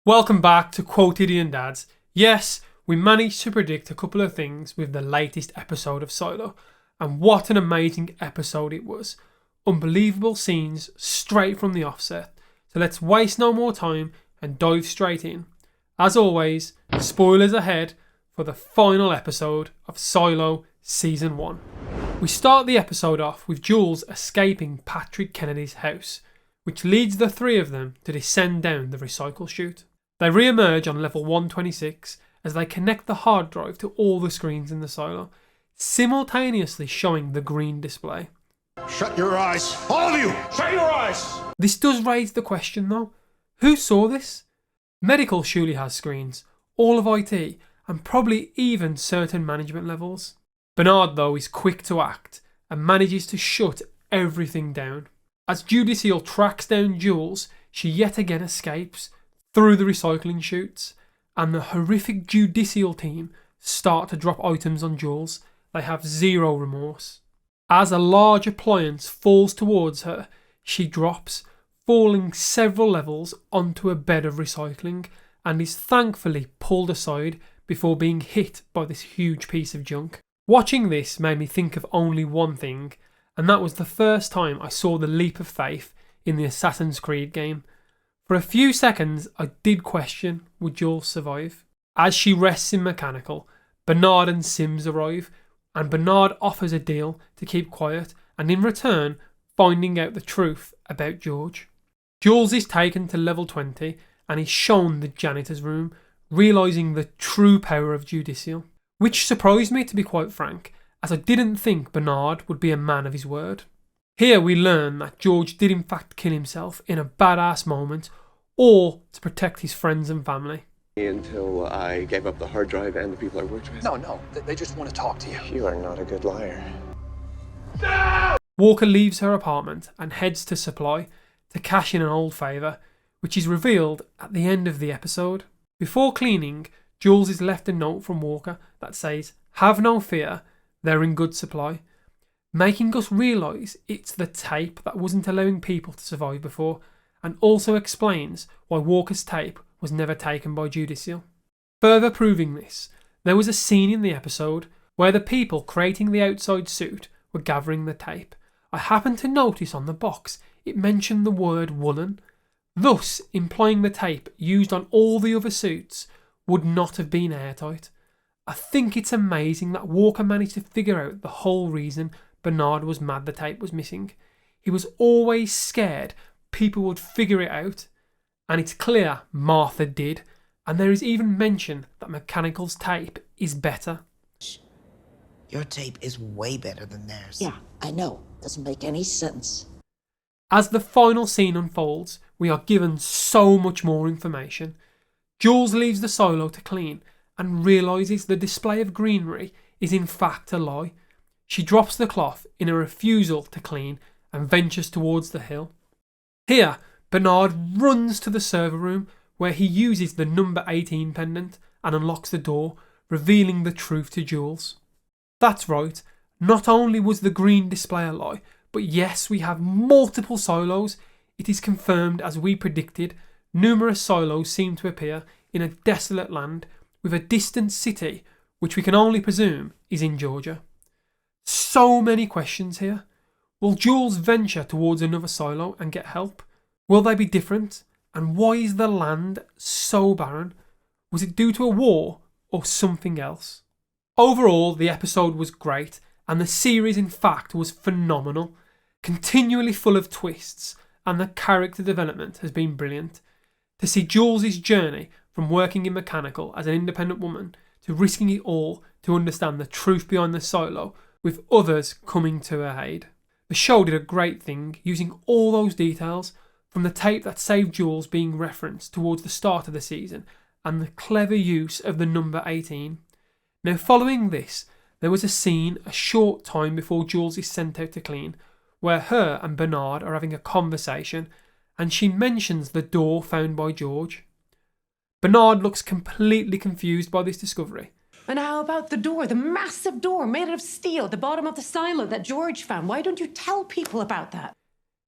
Welcome back to Quotidian Dads. Yes, we managed to predict a couple of things with the latest episode of Silo, and what an amazing episode it was. Unbelievable scenes straight from the offset. So let's waste no more time and dive straight in. As always, spoilers ahead for the final episode of Silo Season 1. We start the episode off with Jules escaping Patrick Kennedy's house, which leads the three of them to descend down the recycle chute. They re-emerge on level 126 as they connect the hard drive to all the screens in the silo, simultaneously showing the green display. Shut your eyes! All of you! Shut your eyes! This does raise the question though, who saw this? Medical surely has screens, all of IT, and probably even certain management levels. Bernard though is quick to act and manages to shut everything down. As Judicial tracks down Jules, she yet again escapes through the recycling chutes, and the horrific Judicial team start to drop items on Jules. They have zero remorse. As a large appliance falls towards her, she drops, falling several levels onto a bed of recycling, and is thankfully pulled aside before being hit by this huge piece of junk. Watching this made me think of only one thing, and that was the first time I saw the leap of faith in the Assassin's Creed game. For a few seconds, I did question, would Jules survive? As she rests in mechanical, Bernard and Sims arrive, and Bernard offers a deal to keep quiet, and in return, finding out the truth about George. Jules is taken to level 20 and is shown the janitor's room, realising the true power of Judicial, which surprised me, to be quite frank, as I didn't think Bernard would be a man of his word. Here we learn that George did in fact kill himself in a badass moment, or to protect his friends and family. Until I gave up the hard drive and the people I worked with. No, they just want to talk to you. You are not a good liar. Walker leaves her apartment and heads to Supply to cash in an old favour, which is revealed at the end of the episode. Before cleaning, Jules is left a note from Walker that says, "Have no fear, they're in good supply," making us realise it's the tape that wasn't allowing people to survive before, and also explains why Walker's tape was never taken by Judicial. Further proving this, there was a scene in the episode where the people creating the outside suit were gathering the tape. I happened to notice on the box it mentioned the word woolen, thus implying the tape used on all the other suits would not have been airtight. I think it's amazing that Walker managed to figure out the whole reason Bernard was mad the tape was missing. He was always scared people would figure it out, and it's clear Martha did, and there is even mention that Mechanical's tape is better. Your tape is way better than theirs. Yeah, I know. Doesn't make any sense. As the final scene unfolds, we are given so much more information. Jules leaves the silo to clean and realises the display of greenery is in fact a lie. She drops the cloth in a refusal to clean and ventures towards the hill. Here, Bernard runs to the server room where he uses the number 18 pendant and unlocks the door, revealing the truth to Jules. That's right, not only was the green display a lie, but yes, we have multiple silos. It is confirmed, as we predicted, numerous silos seem to appear in a desolate land with a distant city, which we can only presume is in Georgia. So many questions here. Will Jules venture towards another silo and get help? Will they be different? And why is the land so barren? Was it due to a war or something else? Overall, the episode was great, and the series in fact was phenomenal, continually full of twists, and the character development has been brilliant. To see Jules' journey from working in mechanical as an independent woman to risking it all to understand the truth behind the silo, with others coming to her aid. The show did a great thing, using all those details, from the tape that saved Jules being referenced towards the start of the season, and the clever use of the number 18. Now following this, there was a scene a short time before Jules is sent out to clean, where her and Bernard are having a conversation, and she mentions the door found by George. Bernard looks completely confused by this discovery. And how about the door, the massive door made out of steel at the bottom of the silo that George found? Why don't you tell people about that?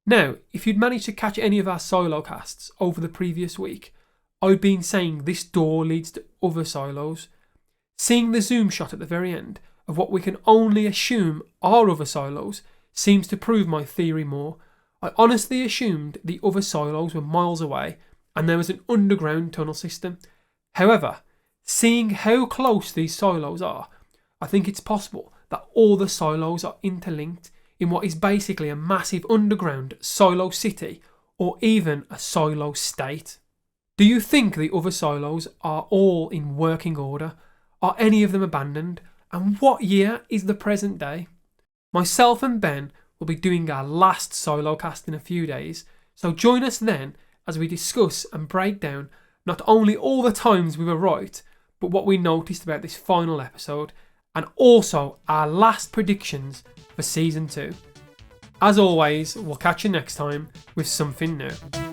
Now, if you'd managed to catch any of our solo casts over the previous week, I've been saying this door leads to other silos. Seeing the zoom shot at the very end of what we can only assume are other silos seems to prove my theory more. I honestly assumed the other silos were miles away and there was an underground tunnel system. However, seeing how close these silos are, I think it's possible that all the silos are interlinked in what is basically a massive underground silo city or even a silo state. Do you think the other silos are all in working order? Are any of them abandoned? And what year is the present day? Myself and Ben will be doing our last silo cast in a few days, so join us then as we discuss and break down not only all the times we were right, but what we noticed about this final episode, and also our last predictions for season 2. As always, we'll catch you next time with something new.